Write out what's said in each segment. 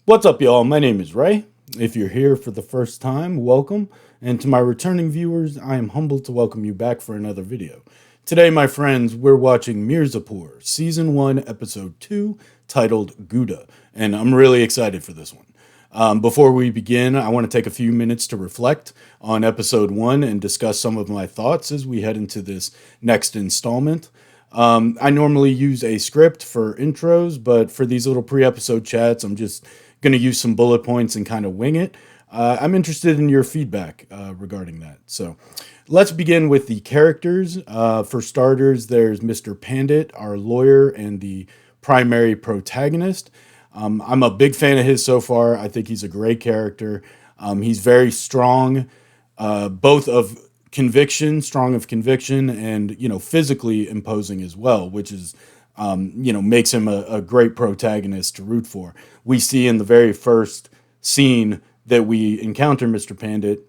What's up, y'all? My name is Ray. If you're here for the first time, welcome. And to my returning viewers, I am humbled to welcome you back for another video. Today, my friends, we're watching Mirzapur, Season 1, Episode 2, titled Gouda. And I'm really excited for this one. Before we begin, I want to take a few minutes to reflect on Episode 1 and discuss some of my thoughts as we head into this next installment. I normally use a script for intros, but for these little pre-episode chats, I'm just going to use some bullet points and kind of wing it. I'm interested in your feedback regarding that. So let's begin with the characters. For starters, there's Mr. Pandit, our lawyer and the primary protagonist. I'm a big fan of his so far. I think he's a great character. He's very strong, both of strong of conviction, and physically imposing as well, which is makes him a great protagonist to root for. We see in the very first scene that we encounter Mr. Pandit,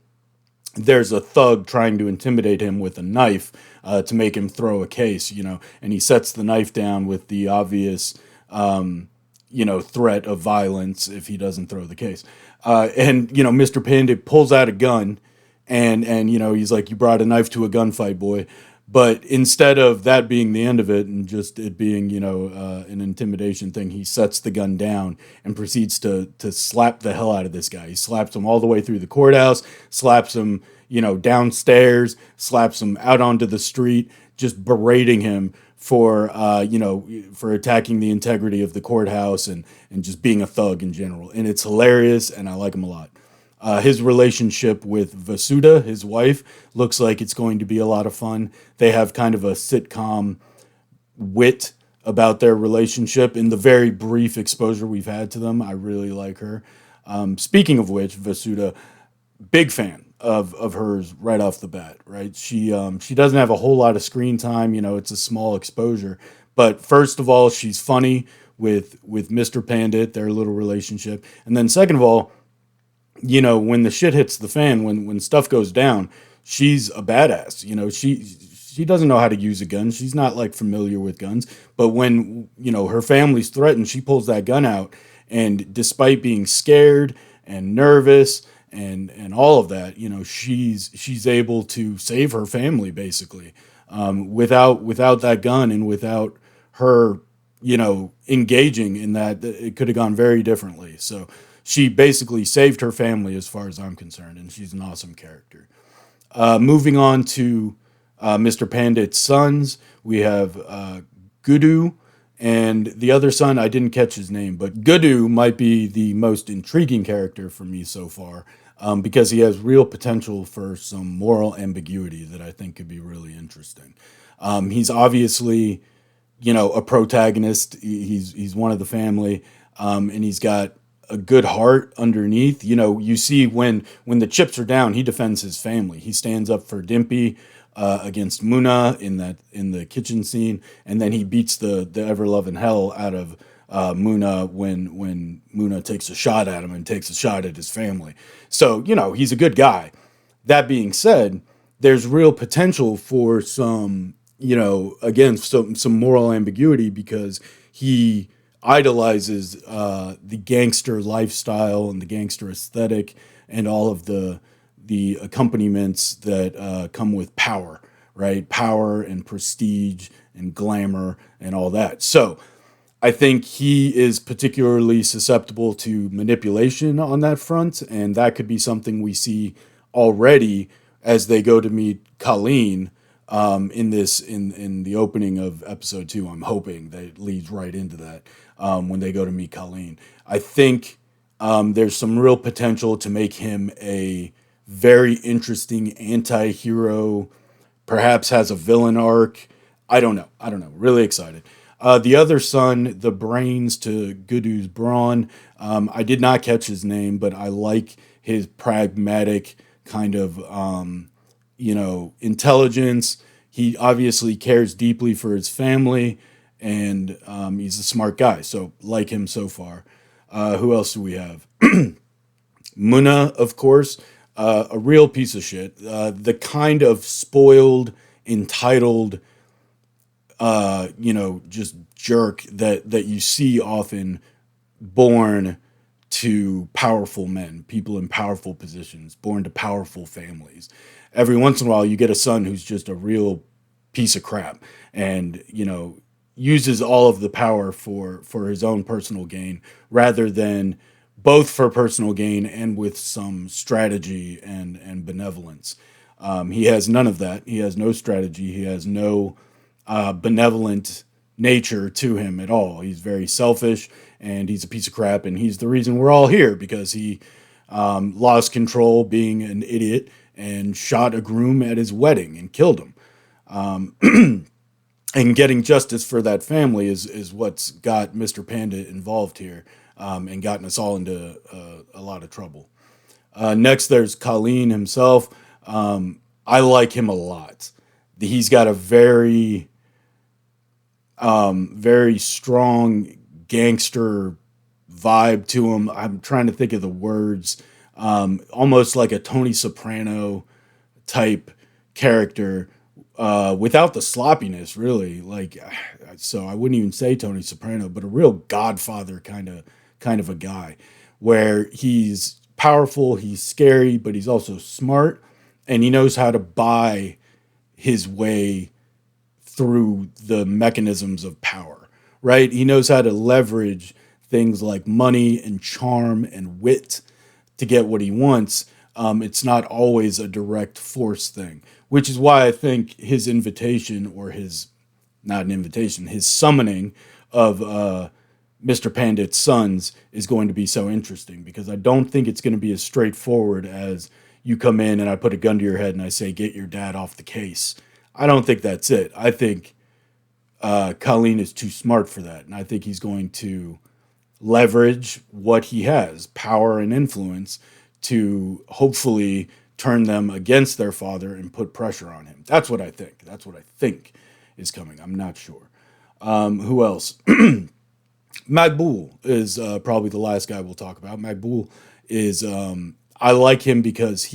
there's a thug trying to intimidate him with a knife to make him throw a case, and he sets the knife down with the obvious, threat of violence if he doesn't throw the case. And Mr. Pandit pulls out a gun, and he's like, "You brought a knife to a gunfight, boy." But instead of that being the end of it and just it being, an intimidation thing, he sets the gun down and proceeds to slap the hell out of this guy. He slaps him all the way through the courthouse, slaps him, downstairs, slaps him out onto the street, just berating him for, for attacking the integrity of the courthouse and just being a thug in general. And it's hilarious, and I like him a lot. His relationship with Vasudha, his wife, looks like it's going to be a lot of fun. They have kind of a sitcom wit about their relationship in the very brief exposure we've had to them. I really like her. Speaking of which, Vasudha, big fan of hers right off the bat, right? She doesn't have a whole lot of screen time, it's a small exposure. But first of all, she's funny with Mr. Pandit, their little relationship. And then second of all, when the shit hits the fan, when stuff goes down, she's a badass. She doesn't know how to use a gun. She's not like familiar with guns. But when, her family's threatened, she pulls that gun out. And despite being scared and nervous and all of that, she's able to save her family basically. Without that gun and without her, engaging in that, it could have gone very differently. So she basically saved her family as far as I'm concerned, and she's an awesome character. Moving on to Mr. Pandit's sons, we have Gudu, and the other son, I didn't catch his name, but Gudu might be the most intriguing character for me so far, because he has real potential for some moral ambiguity that I think could be really interesting. He's obviously, a protagonist. He's one of the family, and he's got a good heart underneath. You see when the chips are down, he defends his family. He stands up for Dimpy against Muna in the kitchen scene, and then he beats the ever loving hell out of Muna when Muna takes a shot at him and takes a shot at his family. So he's a good guy. That being said, there's real potential for some again some moral ambiguity because he idolizes the gangster lifestyle and the gangster aesthetic and all of the accompaniments that come with power, right? Power and prestige and glamour and all that. So I think he is particularly susceptible to manipulation on that front, and that could be something we see already as they go to meet Colleen in the opening of episode 2. I'm hoping that it leads right into that when they go to meet Colleen. I think there's some real potential to make him a very interesting anti-hero, perhaps has a villain arc. I don't know. Really excited. The other son, the brains to Gudu's brawn, I did not catch his name, but I like his pragmatic kind of, intelligence. He obviously cares deeply for his family, and he's a smart guy. So like him so far. Who else do we have? Muna, of course, a real piece of shit. The kind of spoiled, entitled, just jerk that you see often born to powerful men, people in powerful positions, born to powerful families. Every once in a while, you get a son who's just a real piece of crap, and uses all of the power for his own personal gain, rather than both for personal gain and with some strategy and benevolence. He has none of that. He has no strategy. He has no benevolent nature to him at all. He's very selfish, and he's a piece of crap, and he's the reason we're all here, because he lost control being an idiot and shot a groom at his wedding and killed him. And getting justice for that family is what's got Mr. Panda involved here, and gotten us all into a lot of trouble. Next, there's Colleen himself. I like him a lot. He's got a very strong gangster vibe to him. I'm trying to think of the words. Almost like a Tony Soprano type character, without the sloppiness, really. Like, so I wouldn't even say Tony Soprano, but a real Godfather kind of a guy, where he's powerful, he's scary, but he's also smart, and he knows how to buy his way through the mechanisms of power, right? He knows how to leverage things like money and charm and wit to get what he wants. It's not always a direct force thing, which is why I think his invitation, or his, not an invitation, his summoning of Mr. Pandit's sons is going to be so interesting, because I don't think it's going to be as straightforward as you come in and I put a gun to your head and I say, get your dad off the case. I don't think that's it. I think Colleen is too smart for that. And I think he's going to leverage what he has, power and influence, to hopefully turn them against their father and put pressure on him. That's what I think. That's what I think is coming. I'm not sure. Who else? Magbul is probably the last guy we'll talk about. Magbul is, I like him because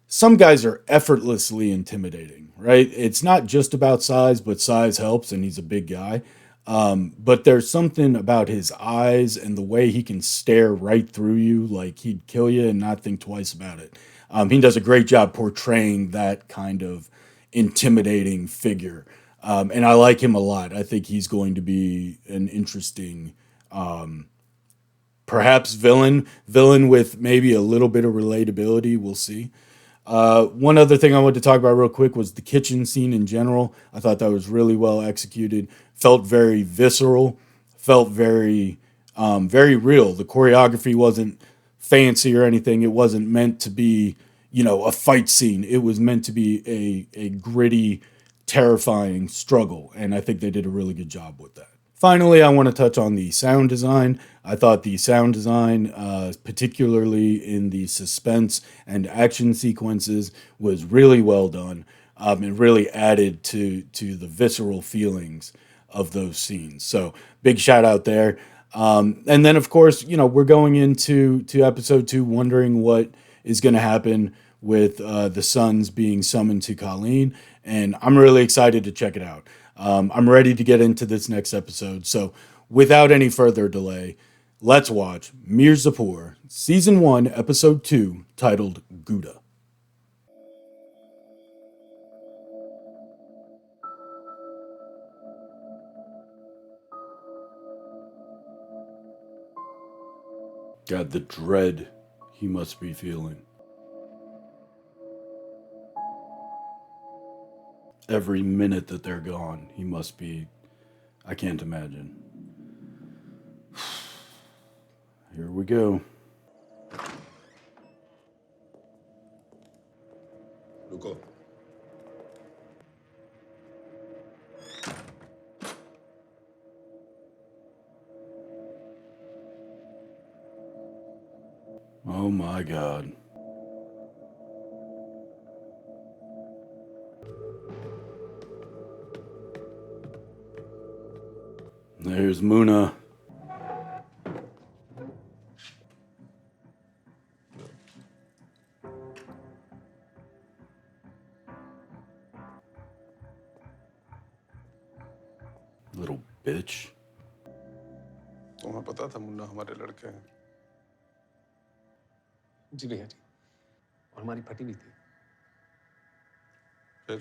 some guys are effortlessly intimidating, right? It's not just about size, but size helps, and he's a big guy. But there's something about his eyes and the way he can stare right through you, like he'd kill you and not think twice about it. He does a great job portraying that kind of intimidating figure. And I like him a lot. I think he's going to be an interesting, perhaps villain with maybe a little bit of relatability. We'll see. One other thing I wanted to talk about real quick was the kitchen scene in general. I thought that was really well executed. Felt very visceral. Felt very real. The choreography wasn't fancy or anything. It wasn't meant to be, a fight scene. It was meant to be a gritty, terrifying struggle, and I think they did a really good job with that. Finally, I want to touch on the sound design. I thought the sound design, particularly in the suspense and action sequences, was really well done. It really added to the visceral feelings of those scenes. So big shout out there. And then, of course, we're going into episode 2 wondering what is going to happen with the sons being summoned to Colleen, and I'm really excited to check it out. I'm ready to get into this next episode. So, without any further delay, let's watch Mirzapur, Season 1, Episode 2, titled Gouda. God, the dread he must be feeling. Every minute that they're gone, he must be. I can't imagine. Here we go. रुको। Oh my God. There's Muna. Little bitch. तुम्हें पता था मुन्ना हमारे लड़के हैं। जी भैया जी, और हमारी फटी भी थी। फिर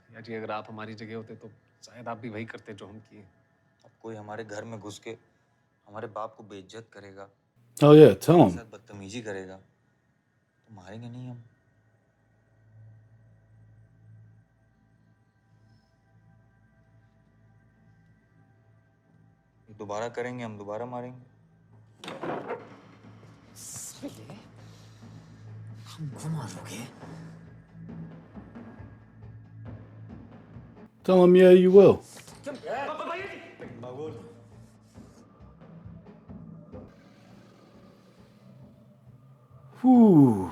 भैया जी, अगर आप हमारी जगह होते तो शायद आप भी वही करते जो हम किए। अब कोई हमारे घर में घुस के हमारे बाप को बेइज्जत करेगा, Oh yeah, tell हमारे him. साथ बदतमीजी करेगा, तो मारेंगे नहीं हम। ये दोबारा करेंगे, हम दोबारा मारेंगे। हमको मारोगे? Tell him, yeah, you will. Whew.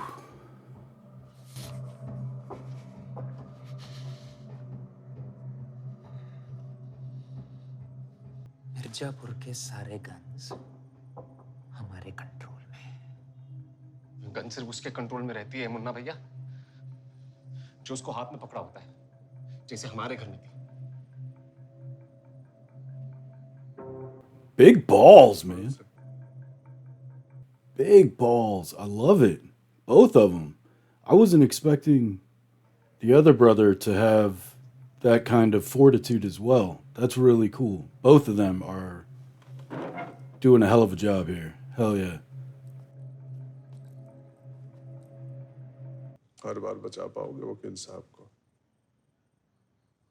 Mirzapur के सारे गन्स हमारे कंट्रोल में। गन सिर्फ उसके कंट्रोल में रहती है मुन्ना भैया, जो उसको हाथ में पकड़ा होता है, जैसे हमारे घर में थी। Big balls, man. Big balls. I love it. Both of them. I wasn't expecting the other brother to have that kind of fortitude as well. That's really cool. Both of them are doing a hell of a job here. Hell yeah. हर बार बचा पाओगे वकील साहब को?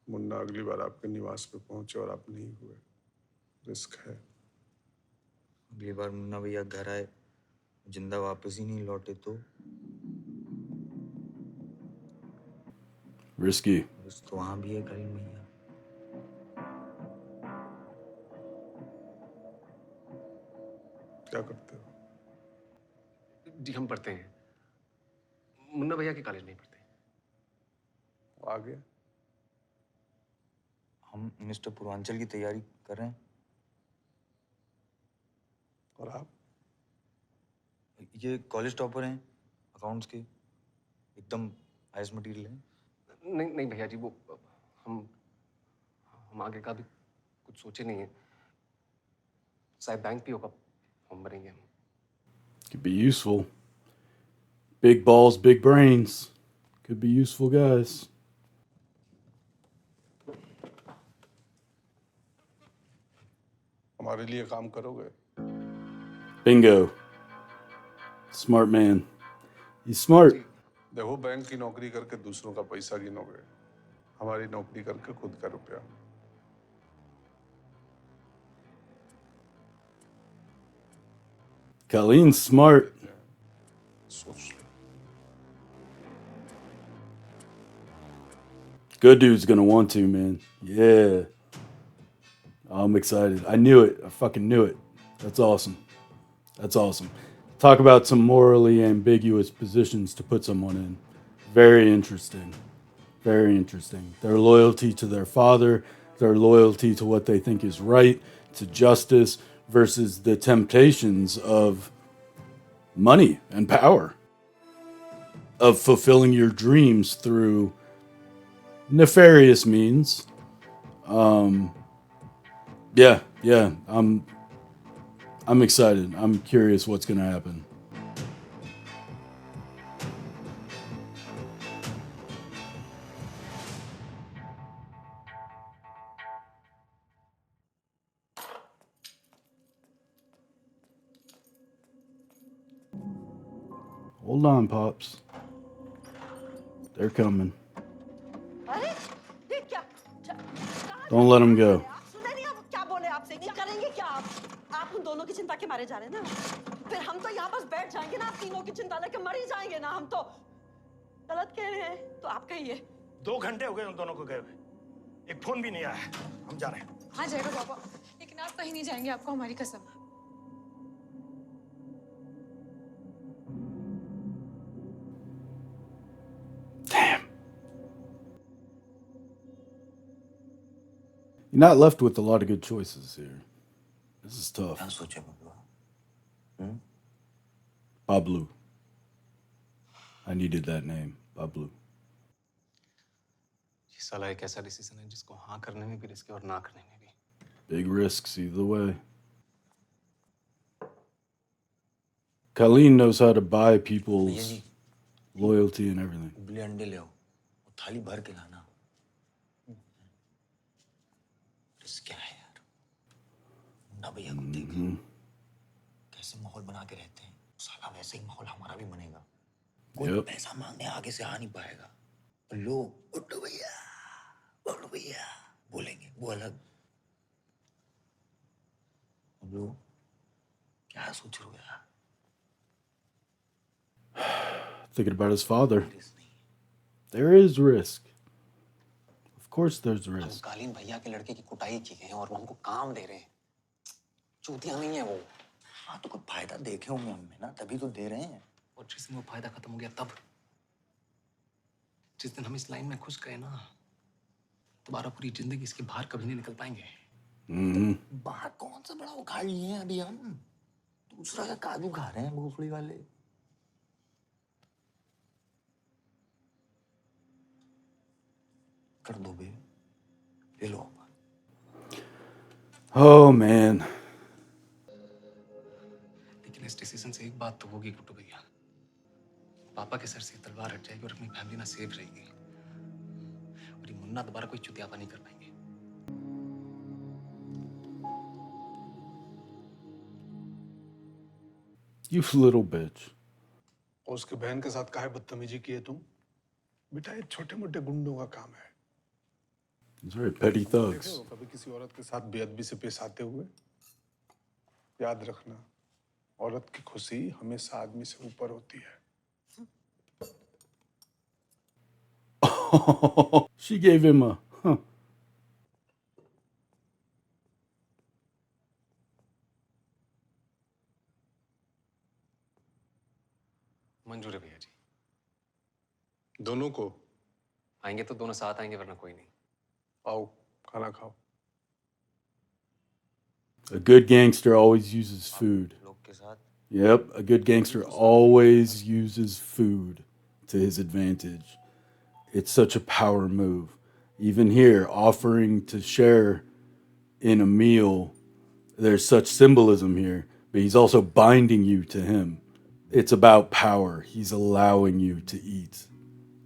मुन्ना अगली बार आपके निवास पे पहुंचे और आप नहीं हुए, रिस्क है। अगली बार मुन्ना भैया घर आए, जिंदा वापस ही नहीं लौटे तो Risky. रिस्क तो वहां भी है करीम भैया। क्या करते हो? जी हम पढ़ते हैं, मुन्ना भैया के कॉलेज में ही पढ़ते हैं। आगे हम मिस्टर पूर्वांचल की तैयारी कर रहे हैं। और आप? ये कॉलेज टॉपर हैं, अकाउंट्स के, एकदम हाईएस्ट मटेरियल है। नहीं नहीं भैया जी, वो हम आगे का भी कुछ सोचे नहीं है। शायद बैंक भी होगा, हम भरेंगे हम। Could be useful. Big balls, big brains. Could be useful guys. हमारे लिए काम करोगे? Bingo. Smart man. He's smart. देखो, बैंक की नौकरी करके दूसरों का पैसा गिनोगे, हमारी नौकरी करके खुद का रुपया। Colleen's smart. सोच लो। Good dude's gonna want to, man. Yeah. I'm excited. I knew it. I fucking knew it. That's awesome. That's awesome. Talk about some morally ambiguous positions to put someone in. Very interesting. Very interesting. Their loyalty to their father, their loyalty to what they think is right, to justice, versus the temptations of money and power, of fulfilling your dreams through nefarious means. Yeah. I'm excited. I'm curious what's gonna happen. Hold on, Pops. They're coming. अरे ये क्या? Don't let them go. सुने नहीं आप क्या बोले आपसे? ये करेंगे क्या आप उन दोनों की चिंता के मारे जा रहे हैं ना? फिर हम तो यहाँ बस बैठ जाएंगे ना, आप तीनों की चिंता लेके मर ही जाएंगे ना हम तो। गलत कह रहे हैं तो आप कहिए। 2 घंटे हो गए उन दोनों को गए हुए, एक फोन भी नहीं आया है। हम जा रहे हैं। हाँ जाएगा पापा, लेकिन आप कहीं नहीं जाएंगे, आपको हमारी कसम। Damn. You're not left with a lot of good choices here. This is tough. क्या सोचे Bablu? Pablo. I needed that name. Pablo. ये साला एक ऐसा डिसीजन है जिसको हाँ करने में भी रिस्क है और ना करने में भी। Big risks either way. Colleen knows how to buy भैया people's ji loyalty and everything. उबले अंडे ले आओ और थाली भर के लाना। रिस्क क्या है यार? मुन्ना भैया को देख कैसे माहौल बना के रहते हैं, साला वैसे ही माहौल हमारा भी बनेगा। कोई Yep. पैसा मांगने आगे से आ नहीं पाएगा। और लोग उठो भैया बोलेंगे, वो अलग। अब लोग क्या सोच रहे हो यार? Thinking about his father. Risk नहीं है। There is risk. Of course there's हम risk. कालीन भैया के लड़के की कुटाई की गए हैं और वो हमको काम दे रहे हैं। चूतिया नहीं है वो। हाँ तो कुछ फायदा देखे होंगे हमें ना, तभी तो दे रहे हैं। और जिस दिन वो फायदा खत्म हो गया तब, जिस दिन हम इस लाइन में घुस गए ना, दोबारा पूरी जिंदगी इसके बाहर कभी नहीं निकल पाएंगे। Mm-hmm. बाहर कौन सा बड़ा उखाड़ लिए हैं अभी हम? दूसरा का काजू खा रहे हैं मूंगफली वाले। कर दो बे, ले लो। Oh man. लेकिन इस डिसीजन से एक बात तो होगी गुड्डू भैया, पापा के सर से तलवार हट जाएगी और अपनी फैमिली ना सेफ रहेगी, और ये मुन्ना दोबारा कोई चुतियापा नहीं कर पाएंगे। You little bitch. और उसके बहन के साथ काहे बदतमीजी की है तुम? बेटा ये छोटे मोटे गुंडों का काम है। He's very petty देखे thugs. हो कभी किसी औरत के साथ बेअदबी से पेश आते हुए? याद रखना, औरत की खुशी हमेशा आदमी से ऊपर होती है। She gave him a huh. मंजूर है भैया जी। दोनों को आएंगे तो दोनों साथ आएंगे, वरना कोई नहीं। आओ खाना खाओ। A good gangster always uses food. लोग के साथ Yep, a good gangster always uses food to his advantage. It's such a power move. Even here, offering to share in a meal, there's such symbolism here, but he's also binding you to him. It's about power. He's allowing you to eat.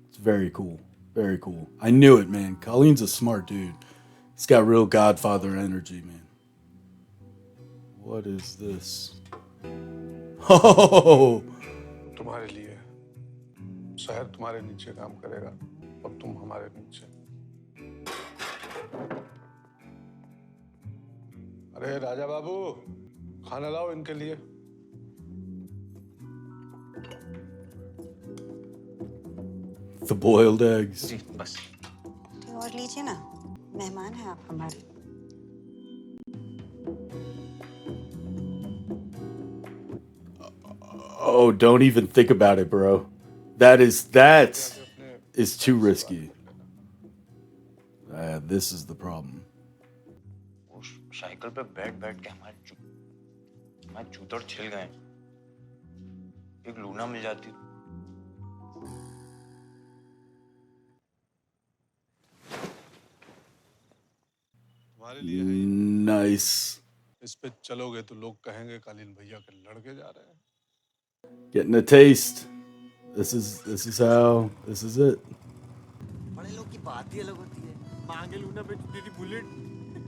It's very cool. Very cool. I knew it, man. Colleen's a smart dude. He's got real Godfather energy, man. What is this? Oh! तुम्हारे लिए शहर तुम्हारे नीचे काम करेगा और तुम हमारे नीचे। अरे राजा बाबू, खाना लाओ इनके लिए। The boiled eggs. जी बस। और लीजिए ना, मेहमान हैं आप हमारे। Oh, don't even think about it, bro. That is too risky. This is the problem. उस साइकिल पे बैठ के हमारे जूतड़ छिल गए। एक लूना मिल जाती। तुम्हारे लिए है ये। Nice. इस पे चलोगे तो लोग कहेंगे कालीन भैया के लड़के जा रहे हैं। Getting a taste. This is how. This is it. बड़े लोग की बात ही अलग होती है। मांगे लूना पे दीदी बुलेट,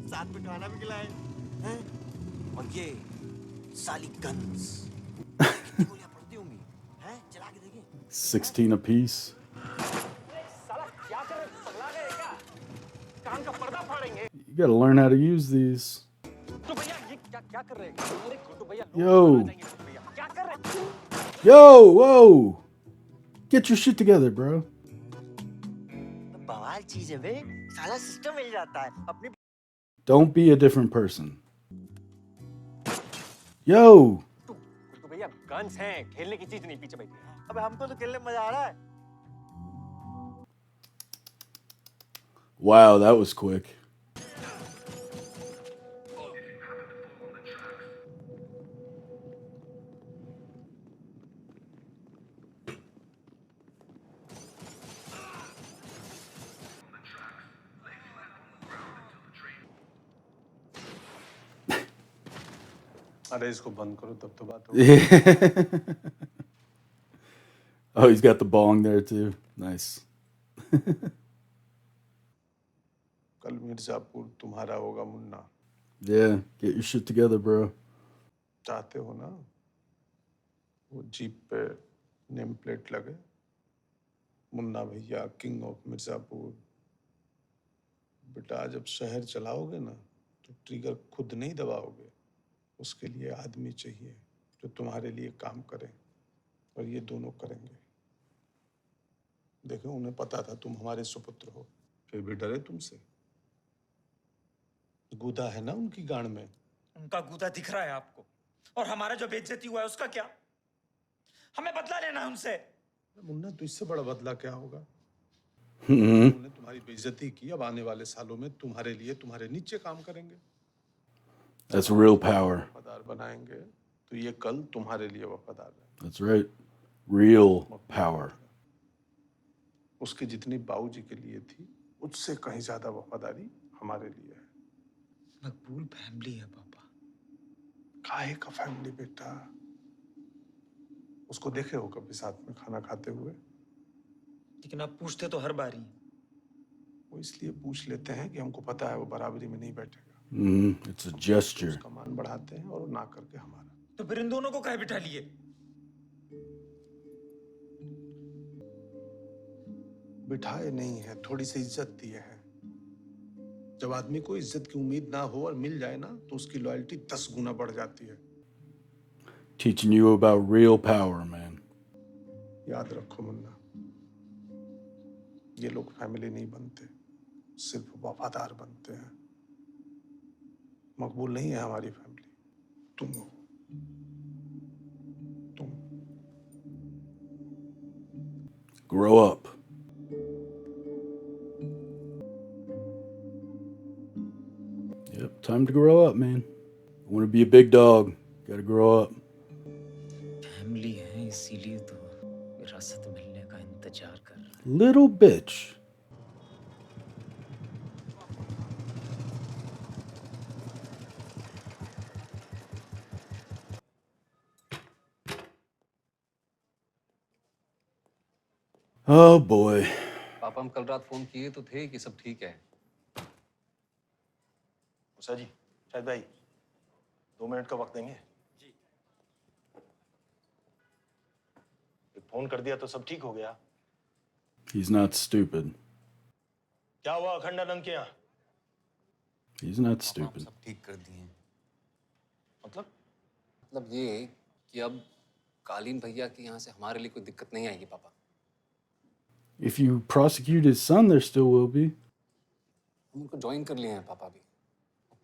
साथ में खाना भी खिलाए, हैं? और ये साली गन्स। कितनी गोलियां पड़ती होंगी, हैं? चला के देखें। 16 apiece. साला क्या कर रहे, पगला गए क्या? कान का पर्दा फाड़ेंगे। You gotta learn how to use these. तो भैया ये क्या कर रहे हैं? अरे गुड्डू भैया Yo. क्या कर रहे हैं? Yo, whoa. Get your shit together, bro. बवाल चीज है बे, साला सिस्टम मिल जाता है अपनी। Don't be a different person. Yo. Guddu भैया गन्स हैं, खेलने की चीज नहीं, पीछे बैठिए। अबे हमको तो खेलने में मजा आ रहा है। Wow, that was quick. अरे इसको बंद करो तब तो बात होगी। Oh, he's got the bong there too. Nice. कल मिर्जापुर तुम्हारा होगा Munna. Yeah, get your shit together, bro. चाहते हो ना वो जीप पे नेम प्लेट लगे, मुन्ना भैया किंग ऑफ मिर्जापुर। बेटा जब शहर चलाओगे ना तो ट्रिगर खुद नहीं दबाओगे, उसके लिए आदमी चाहिए जो तुम्हारे लिए काम करें, और ये दोनों करेंगे। देखो उन्हें पता था तुम हमारे सुपुत्र हो, फिर भी डरे तुमसे। गूदा है ना उनकी गांड में। उनका गूदा दिख रहा है आपको, और हमारा जो बेइज्जती हुआ है उसका क्या? हमें बदला लेना है उनसे। मुन्ना तो इससे बड़ा बदला क्या होगा? Mm-hmm. उन्होंने तुम्हारी बेइज्जती की, अब आने वाले सालों में तुम्हारे लिए तुम्हारे नीचे काम करेंगे। That's real power. वफादार बनाएंगे तो ये कल तुम्हारे लिए वफादार है। That's right. Real power. उसकी जितनी बाबूजी के लिए थी उससे कहीं ज्यादा वफादारी हमारे लिए है। मकबूल फैमिली है पापा। काहे का फैमिली बेटा? उसको देखे हो कभी साथ में खाना खाते हुए? लेकिन आप पूछते तो हर बारी। वो इसलिए पूछ लेते हैं कि हमको पता है वो बराबरी में नहीं बैठेगा। It's a gesture. उसका मान बढ़ाते हैं और ना करके हमारा। तो फिर इन दोनों को काहे बिठा लिए? बिठाए नहीं है, थोड़ी सी इज्जत दिए है। जब आदमी को इज्जत की उम्मीद ना हो और मिल जाए ना तो उसकी लॉयल्टी 10 गुना बढ़ जाती है। Teaching you about real power, man. याद रखो मुन्ना, ये लोग फैमिली नहीं बनते, सिर्फ वफादार बनते हैं। मकबूल नहीं है हमारी फैमिली, तुम हो। तुम Grow up. Yep, time to grow up, man. I want to be a big dog. Gotta grow up. Family है इसीलिए तो विरासत मिलने का इंतजार कर रहा है। Little bitch. Oh boy. पापा हम कल रात फोन किए तो थे कि सब ठीक है। मुसा जी, शायद भाई 2 मिनट का वक्त देंगे? जी। फोन कर दिया तो सब ठीक हो गया? He's not stupid. क्या हुआ अखंडानंद के यहाँ? He's not stupid. सब ठीक कर दिए। मतलब ये कि अब कालीन भैया के यहाँ से हमारे लिए कोई दिक्कत नहीं आएगी पापा। If you prosecute his son, there still will be. हम उनको ज्वाइन कर लिए हैं पापा भी।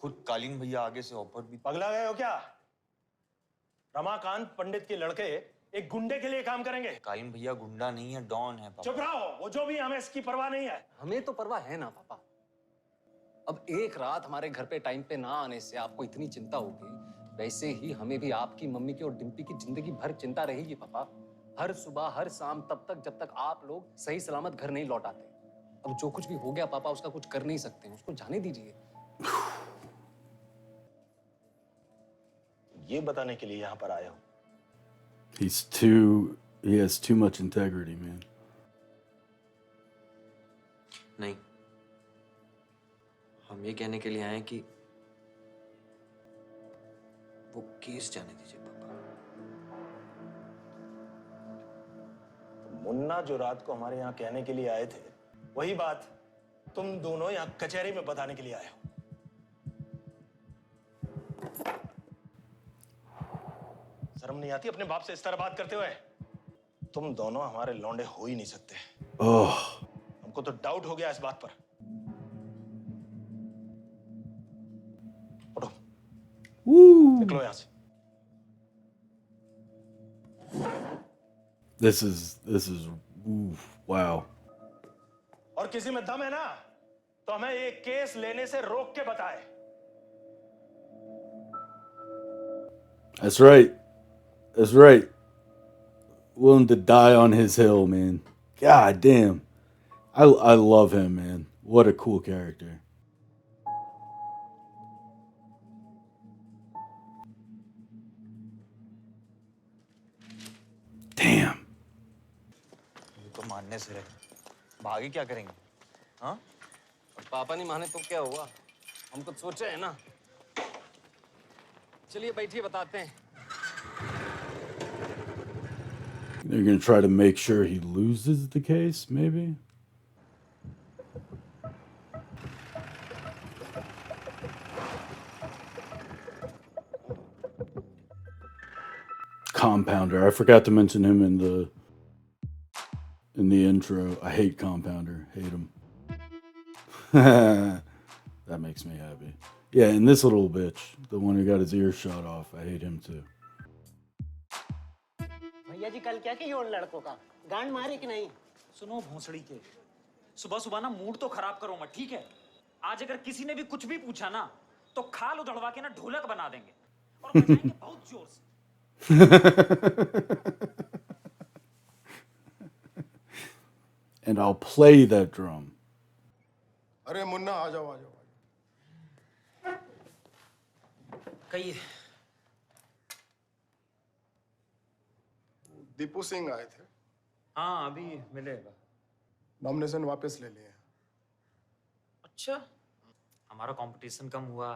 खुद कालीन भैया आगे से ऑफर भी। पगला गए हो क्या? रमाकांत पंडित के लड़के एक गुंडे के लिए काम करेंगे? कालीन भैया गुंडा नहीं है, डॉन है पापा। चुप रहो, वो जो भी, हमें इसकी परवाह नहीं है। हमें तो परवाह है ना पापा। अब एक रात हमारे घर पे टाइम पे ना आने से आपको इतनी चिंता होगी, वैसे ही हमें भी आपकी मम्मी की और डिम्पी की जिंदगी भर चिंता रहेगी पापा। हर सुबह हर शाम तब तक जब तक आप लोग सही सलामत घर नहीं लौट आते। अब जो कुछ भी हो गया पापा उसका कुछ कर नहीं सकते, उसको जाने दीजिए। ये बताने के लिए यहाँ पर आए हो? He has too much integrity, man. नहीं, हम ये कहने के लिए आए कि वो केस जाने दीजिए पापा। मुन्ना जो रात को हमारे यहाँ कहने के लिए आए थे, वही बात तुम दोनों यहाँ कचहरी में बताने के लिए आए हो। शर्म नहीं आती अपने बाप से इस तरह बात करते हुए? तुम दोनों हमारे लौंडे हो ही नहीं सकते। Oh. हमको तो डाउट हो गया इस बात पर। उठो, Woo. निकलो यहाँ से। This is oof, wow. और किसी में दम है ना तो हमें ये केस लेने से रोक के बताए। That's right. That's right. Willing to die on his hill, man. God damn. I love him, man. What a cool character. तो मानने से रहे, भागे क्या करेंगे? हाँ? और पापा नहीं माने तो क्या हुआ? हम कुछ सोचे हैं ना। चलिए बैठिए, बताते हैं। They're gonna try to make sure he loses the case, maybe? Compounder. I forgot to mention him in the intro. I hate Compounder. Hate him. That makes me happy. Yeah, and this little bitch, the one who got his ear shot off, I hate him too. भैया जी कल क्या किया उन लड़कों का? गांड मारे कि नहीं? सुनो भोंसड़ी के, सुबह सुबह ना मूड तो खराब करो मत, ठीक है? आज अगर किसी ने भी कुछ भी पूछा ना, तो खाल उधड़वा के ना ढोलक बना देंगे और बजाएंगे बहुत जोर से। And I'll play that drum. अरे मुन्ना आ जाओ आ जाओ। कहिए। दीपू सिंह आए थे। हाँ अभी मिलेगा। नॉमिनेशन वापस ले लिए। अच्छा, हमारा कंपटीशन कम हुआ।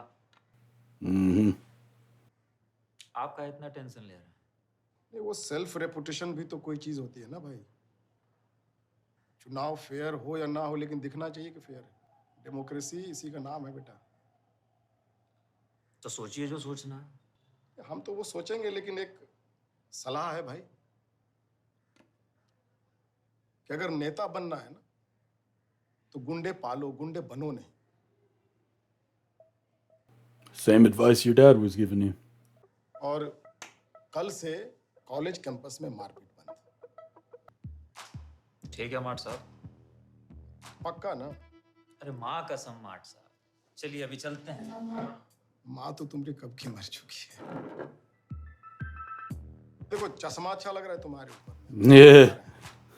आपका इतना टेंशन ले रहे हैं? नहीं, वो सेल्फ रेपुटेशन भी तो कोई चीज होती है ना भाई। चुनाव फेयर हो या ना हो, लेकिन दिखना चाहिए कि फेयर है। डेमोक्रेसी इसी का नाम है बेटा। तो सोचिए जो सोचना है। हम तो वो सोचेंगे, लेकिन एक सलाह है भाई कि अगर नेता बनना है ना, तो गुंडे पालो, गुंडे बनो नहीं। Same advice your dad was giving you. और कल से कॉलेज कैंपस में मारपीट बंद। ठीक है मार्ट साहब। पक्का ना? अरे माँ कसम मार्ट साहब। चलिए अभी चलते हैं। माँ तो तुमरी कब की मर चुकी है। देखो चश्मा अच्छा लग रहा है तुम्हारे ऊपर। Yeah.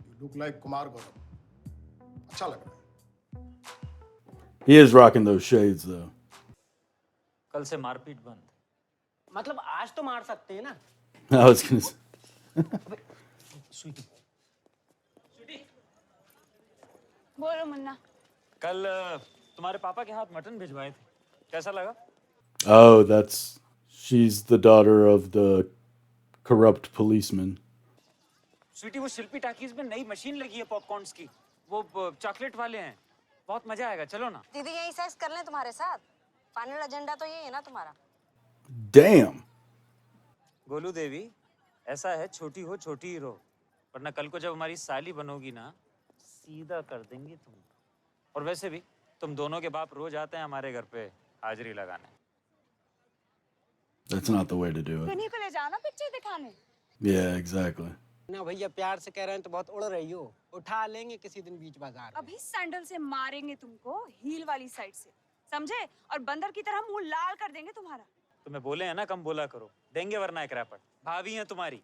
You look like Kumar Gaurav. अच्छा लग रहा है। He is rocking those shades though. कल से मारपीट बंद। मतलब आज तो मार सकते हैं ना? I was gonna say. Sweety. बोलो मुन्ना। कल तुम्हारे पापा के हाथ मटन भिजवाए थे, कैसा लगा? Oh, she's the daughter of the corrupt policeman. Sweety वो शिल्पी टाकीज में नई मशीन लगी है पॉपकॉर्न्स की, वो चॉकलेट वाले हैं, बहुत मजा आएगा, चलो ना। दीदी यही सेक्स कर लें तुम्हारे साथ? फाइनल एजेंडा तो यही है ना तुम्हारा? Damn. गोलू देवी, ऐसा है छोटी हो छोटी ही रहो, वरना कल को जब हमारी साली बनोगी ना, सीधा कर देंगे तुम। और वैसे भी तुम दोनों के बाप रोज आते हैं हमारे घर पे हाजिरी लगाने। That's not the way to do it. किन्हीं को ले जाना पिक्चर दिखाने। Yeah, exactly. ना भैया प्यार से कह रहे हैं तो बहुत उड़ रही हो। उठा लेंगे किसी दिन बीच बाजार। अभी सैंडल से मारेंगे तुमको हील वाली साइड से, समझे? और बंदर की तरह मुंह लाल कर देंगे तुम्हारा। तुम्हें बोले हैं ना कम बोला करो, देंगे वरना एक रैपट। भाभी हैं तुम्हारी।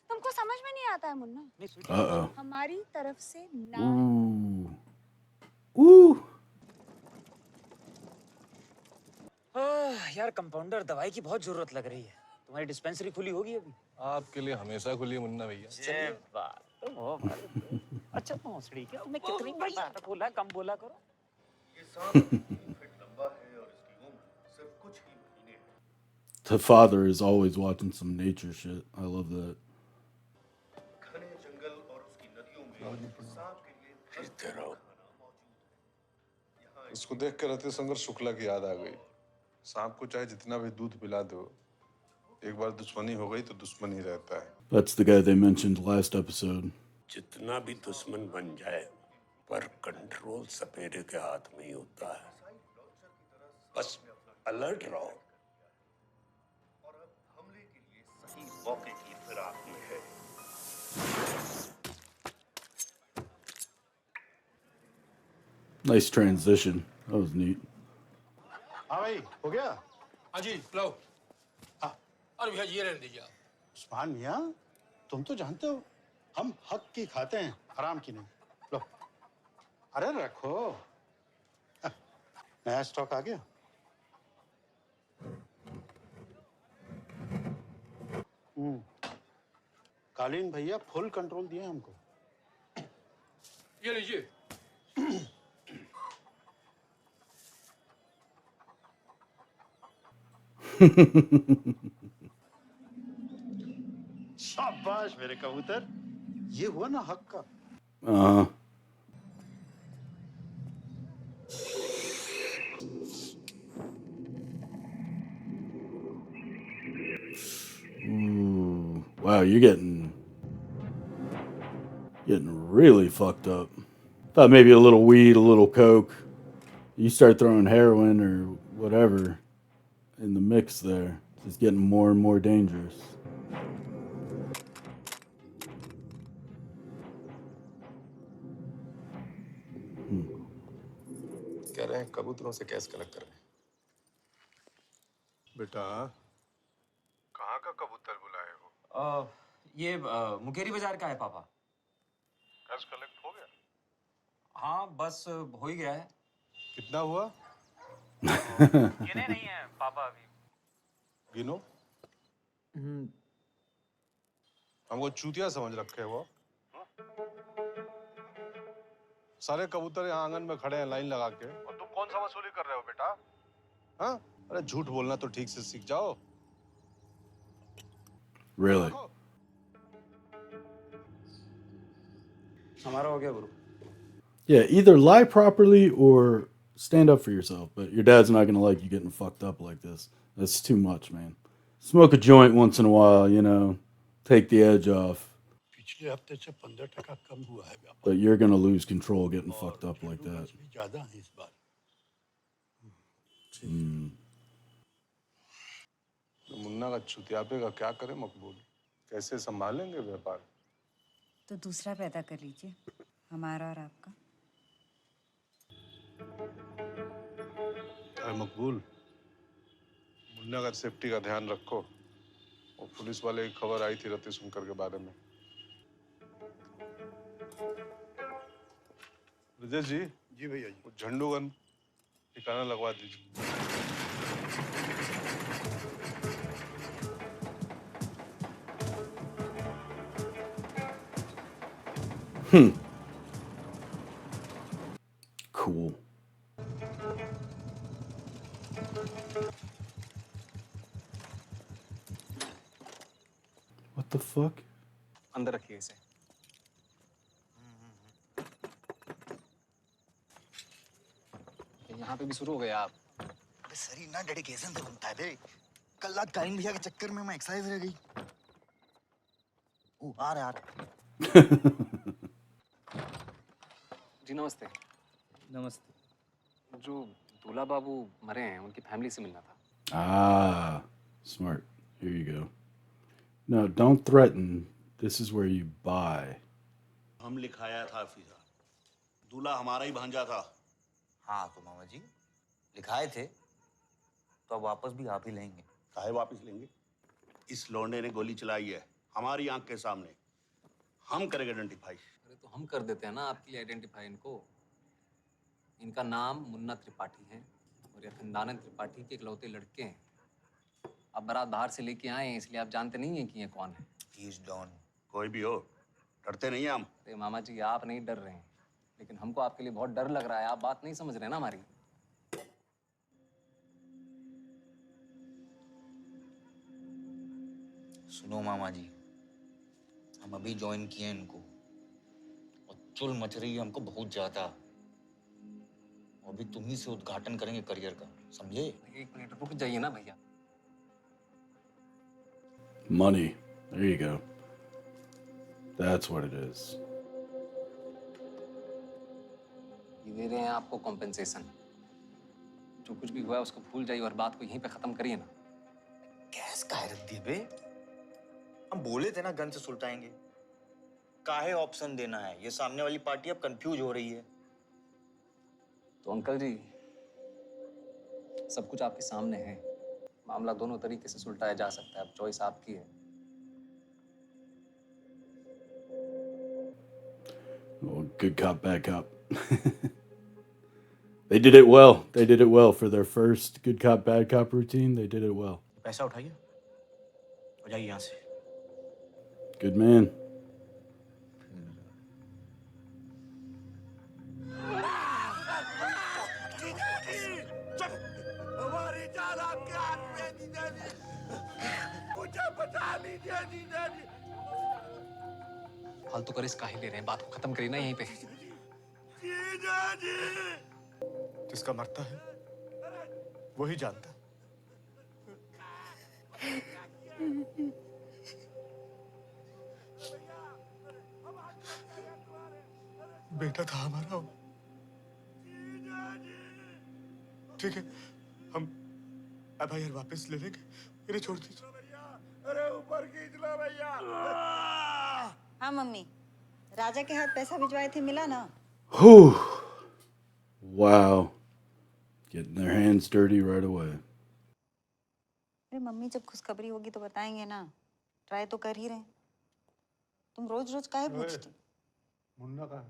तुमको समझ में नहीं आता है मुन्ना? Uh-oh. हमारी तरफ से ना। Ooh. यार कंपाउंडर, दवाई की बहुत जरूरत लग रही है। तुम्हारी डिस्पेंसरी खुली होगी अभी? आपके लिए हमेशा खुली है मुन्ना भैया। ये बात तो वो अच्छा भोंसड़ी क्या, मैं कितनी बार बोला कम बोला करो। ये 7 फीट लंबा है और इसकी उम्र सिर्फ कुछ ही महीने है। The father is always watching some nature shit. I love that. घने जंगल और उसकी नदियों में सांप के लिए इसको देख कर रति शंकर शुक्ला की याद आ गई। सांप को चाहे जितना भी दूध पिला दो, एक बार दुश्मनी हो गई तो दुश्मन ही रहता है। That's the guy they mentioned last episode. जितना भी दुश्मन बन जाए, पर कंट्रोल सपेरे के हाथ में ही होता है। बस अलर्ट रहो। और अब हमले के लिए सही मौके की फिराक में है। Nice transition. That was neat. हाँ भाई हो गया? हाँ जी लो। हाँ अरे भैया ये रहने दीजिए आप। उस्मान मियाँ, तुम तो जानते हो हम हक की खाते हैं, हराम की नहीं। लो अरे रखो। नया स्टॉक आ गया। कालीन भैया फुल कंट्रोल दिए हमको। ये लीजिए। शाबाश मेरे कबूतर, ये हुआ ना हक का। Uh, ooh, wow, you're getting really fucked up. Thought maybe a little weed, a little coke. You start throwing heroin or whatever in the mix there. It's getting more and more dangerous. कह रहे हैं कबूतरों से कैस collect कर रहे हैं। बेटा कहाँ का कबूतर बुलाए हो? ये मुकेरी बाजार का है पापा। कैश कलेक्ट हो गया? हाँ बस हो ही गया है। कितना हुआ? गिने नहीं है पापा अभी। गिनो। हमको चूतिया समझ रखे हो? सारे कबूतर यहाँ आंगन में खड़े हैं लाइन लगा के, और तुम कौन सा वसूली कर रहे हो बेटा? हाँ? अरे झूठ बोलना तो ठीक से सीख जाओ। Really? हमारा हो गया गुरु। Yeah, either lie properly or stand up for yourself. But your dad's not gonna like you getting fucked up like this. That's too much, man. Smoke a joint once in a while, you know, take the edge off. पिछले हफ्ते से 15% कम हुआ है व्यापार। But you're gonna lose control getting fucked up like that. ज्यादा है इस बार। मुन्ना का चुतियापे का क्या करें मकबूल? कैसे संभालेंगे व्यापार? तो दूसरा पैदा कर लीजिए, हमारा और आपका। अरे मकबूल, मुन्ना का सेफ्टी का ध्यान रखो। वो पुलिस वाले की खबर आई थी रति सुनकर के बारे में। रिजेश जी। जी भैया जी। वो झंडू गन ठिकाना लगवा दीजिए। Cool. What the fuck? अंदर रखिए इसे। यहाँ पे भी शुरू हो गए आप। अबे शरीर ना डेडिकेशन से बनता है बे। कल रात कालीन भैया के चक्कर में मैं एक्सरसाइज रह गई। ओ आ रहा जी नमस्ते। नमस्ते। जो दूल्हा बाबू मरे हैं उनकी फैमिली से मिलना था। Ah, smart. Here you go. No, don't threaten. This is where you buy. हम लिखाया था फिजा, दूल्हा हमारा ही भांजा था। हाँ तो मामा जी लिखाए थे तो अब वापस भी आप ही लेंगे। काहे वापस लेंगे? इस लौंडे ने गोली चलाई है हमारी आंख के सामने। हम करेंगे आइडेंटिफाई। अरे तो हम कर देते हैं ना आपके लिए आइडेंटिफाई इनको। इनका नाम मुन्ना त्रिपाठी है और ये खंडानन त्रिपाठी के इकलौते लड़के हैं। अब बारात बाहर से लेके आए हैं इसलिए आप जानते नहीं हैं कि ये कौन है। He is Don. कोई भी हो डरते नहीं हैं हम। अरे मामा जी आप नहीं डर रहे हैं लेकिन हमको आपके लिए बहुत डर लग रहा है। आप बात नहीं समझ रहे ना हमारी। सुनो मामा जी, हम अभी ज्वाइन किए हैं इनको और चुल मच रही है हमको बहुत ज्यादा। अभी तुम ही से उद्घाटन करेंगे करियर का, समझे? एक मिनट रुक जाइए ना भैया। Money. There you go. That's what it is. ये दे रहे हैं आपको कॉम्पेंसेशन। जो कुछ भी हुआ है उसको भूल जाइए और बात को यहीं पे खत्म करिए ना। कैस काहे रख दिए बे? हम बोले थे ना गन से सुलटाएंगे। काहे ऑप्शन देना है? ये सामने वाली पार्टी अब कंफ्यूज हो रही है। तो अंकल जी सब कुछ आपके सामने है। मामला दोनों तरीके से सुलटाया जा सकता है। अब चॉइस आपकी है। Oh, good cop, bad cop. They did it well. They did it well for their first good cop, bad cop routine. They did it well. पैसा उठाइए और जाइए यहाँ से। Good man. फालतू का रिस्क काहे ले रहे हैं? बात को खत्म करिए ना यहीं पे। जिसका मरता है वही जानता है। बेटा था हमारा वो। ठीक है, हम एफआईआर वापस ले लेंगे। इन्हें छोड़ दीजिए। अरे ऊपर खींच लो भैया। हाँ मम्मी, राजा के हाथ पैसा भिजवाए थे, मिला ना? Whew. Wow. Getting their hands dirty right away. अरे मम्मी, जब खुशखबरी होगी तो बताएंगे ना। ट्राई तो कर ही रहे हैं। तुम रोज रोज काहे पूछते? मुन्ना कहाँ है?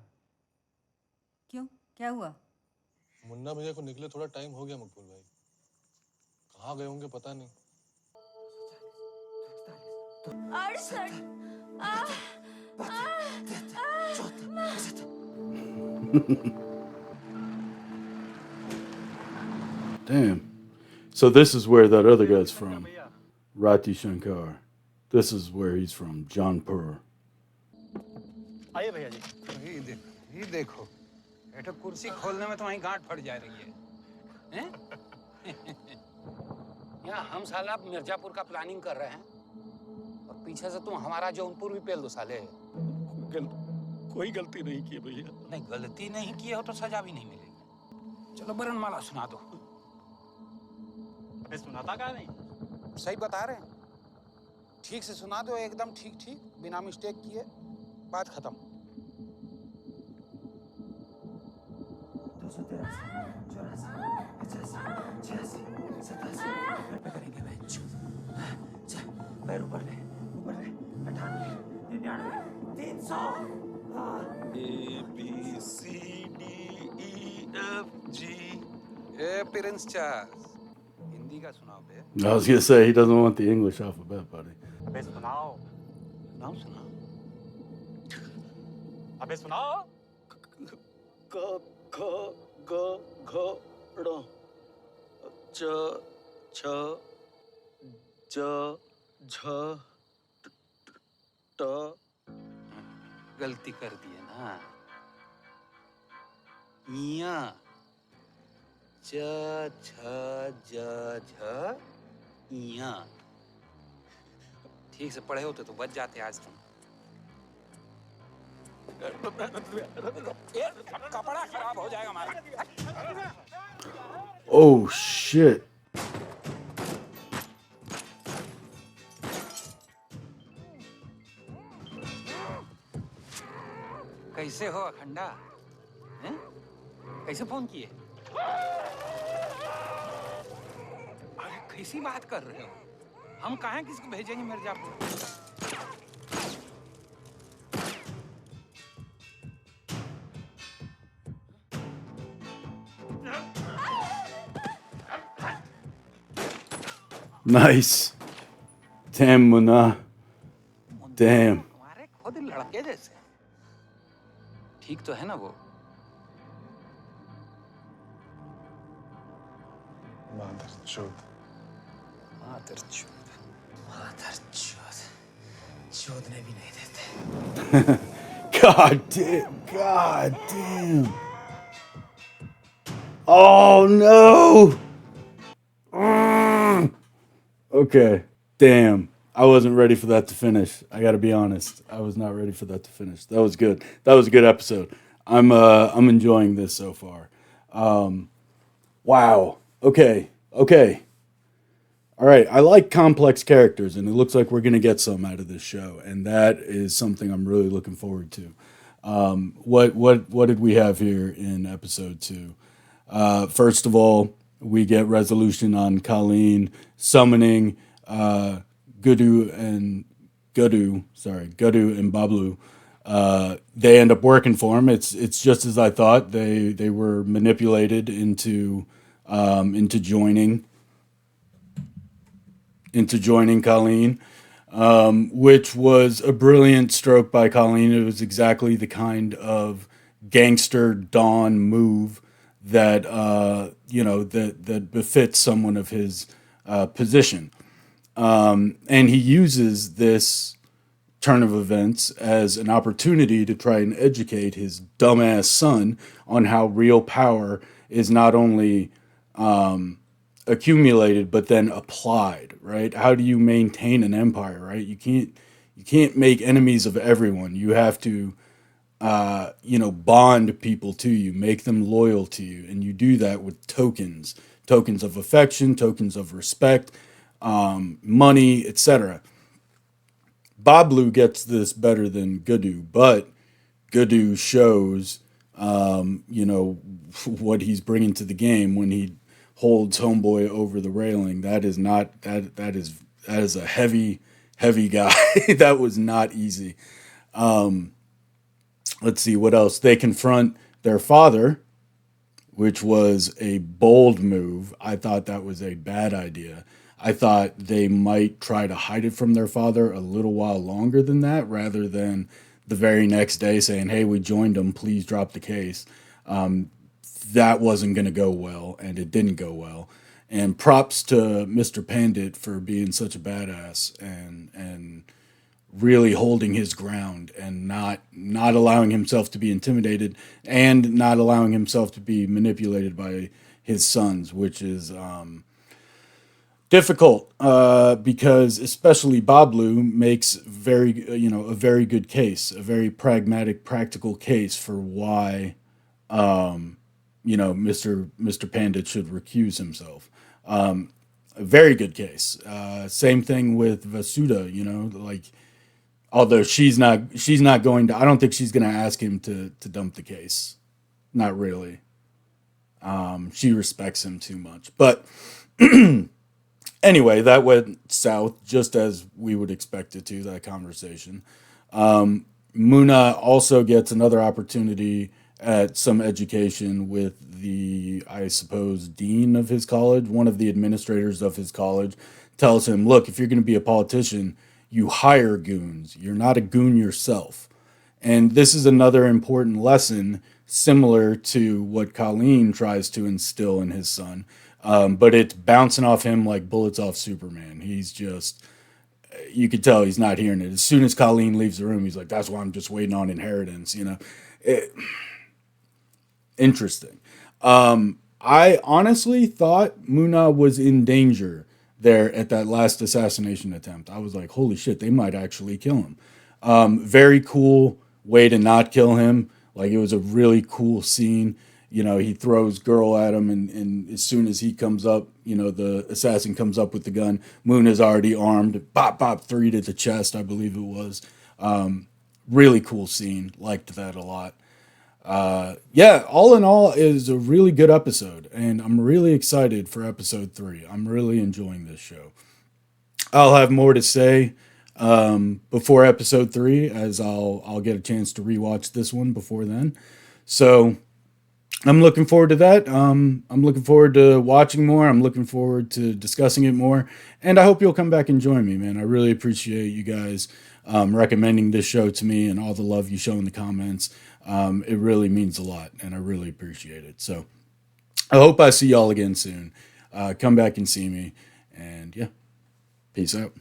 क्यों, क्या हुआ? मुन्ना भैया को निकले थोड़ा टाइम हो गया मकबूल भाई। कहाँ गए होंगे पता नहीं। 68 Damn. So this is where that other guy's from. Rati Shankar. This is where he's from, Jaunpur. आइए भैया जी। ये देखो, बेटा कुर्सी खोलने में तुम्हारी गांठ फट जा रही है। यहाँ हम साला मिर्जापुर का प्लानिंग कर रहे हैं और पीछे से तुम हमारा जौनपुर भी पेल दो साले। कोई गलती नहीं की भैया। नहीं, गलती नहीं की हो तो सजा भी नहीं मिलेगी। चलो बरनमाला सुना दो। सुनाता क्या नहीं? सही बता रहे हैं। ठीक से सुना दो, एकदम ठीक ठीक, बिना मिस्टेक किए। बात खत्म। पैर ऊपर ले, 98, 99, 300। ABCDEFG। ए प्रिंस चार्ल्स, हिंदी का सुनाओ बे। I was gonna say he doesn't want the English alphabet, buddy. अबे सुनाओ। सुनाओ सुनाओ। अबे सुनाओ। क ख ग घ ड़ च छ ज झ ट। गलती कर दी है ना। इया च छ ज झ इया। ठीक से पढ़े होते तो बच जाते आज तुम। कपड़ा खराब हो जाएगा हमारा। Oh shit. कैसे हो अखंडा? हैं? कैसे फोन किए? अरे कैसी बात कर रहे हो? हम कहाँ किसको भेजेंगे Mirzapur? Nice. Damn, Munna. Damn. हमारे खुद लड़के जैसे। ठीक तो है ना वो? मादरचोद। मादरचोद। मादरचोद। चोदने भी नहीं देते। God damn. God damn. Oh no. Okay. Damn. I wasn't ready for that to finish. I got to be honest. I was not ready for that to finish. That was good. That was a good episode. I'm enjoying this so far. Wow. Okay. Okay. All right. I like complex characters, and it looks like we're going to get some out of this show, and that is something I'm really looking forward to. What did we have here in episode 2? First of all, we get resolution on Colleen summoning Gudu and Bablu. They end up working for him. It's just as I thought. They were manipulated into joining Colleen, which was a brilliant stroke by Colleen. It was exactly the kind of gangster Dawn move that that befits someone of his position. And he uses this turn of events as an opportunity to try and educate his dumbass son on how real power is not only accumulated but then applied, right? How do you maintain an empire, right? You can't make enemies of everyone. You have to bond people to you, make them loyal to you, and you do that with tokens of affection, tokens of respect, money, etc. Bablu gets this better than Gudu, but Gudu shows, what he's bringing to the game when he holds Homeboy over the railing. That is not that is a heavy guy. That was not easy. Let's see what else. They confront their father, which was a bold move. I thought that was a bad idea. I thought they might try to hide it from their father a little while longer than that, rather than the very next day saying, "Hey, we joined them. Please drop the case." That wasn't going to go well, and it didn't go well. And props to Mr. Pandit for being such a badass and really holding his ground and not allowing himself to be intimidated and not allowing himself to be manipulated by his sons, which is difficult because especially Bablu makes a very good case, a very pragmatic, practical case for why Mr. Pandit should recuse himself. A very good case. Same thing with Vasuda. Like, although she's not going to. I don't think she's going to ask him to dump the case. Not really. She respects him too much. But anyway, that went south just as we would expect it to. That conversation. Muna also gets another opportunity at some education with the, I suppose, dean of his college. One of the administrators of his college tells him, "Look, if you're going to be a politician, you hire goons. You're not a goon yourself." And this is another important lesson, similar to what Colleen tries to instill in his son. But it's bouncing off him like bullets off Superman. He's just, you could tell he's not hearing it. As soon as Colleen leaves the room, he's like, "That's why I'm just waiting on inheritance." Interesting. I honestly thought Muna was in danger there at that last assassination attempt. I was like, holy shit, they might actually kill him. Very cool way to not kill him. Like, it was a really cool scene. He throws girl at him, and as soon as he comes up, the assassin comes up with the gun. Muna's already armed. Bop, bop, 3 to the chest, I believe it was. Really cool scene. Liked that a lot. Yeah, all in all, is a really good episode, and I'm really excited for episode 3. I'm really enjoying this show. I'll have more to say before episode 3, as I'll get a chance to rewatch this one before then. So I'm looking forward to that. I'm looking forward to watching more. I'm looking forward to discussing it more, and I hope you'll come back and join me, man. I really appreciate you guys recommending this show to me and all the love you show in the comments. It really means a lot, and I really appreciate it. So I hope I see y'all again soon. Come back and see me, and yeah, peace out.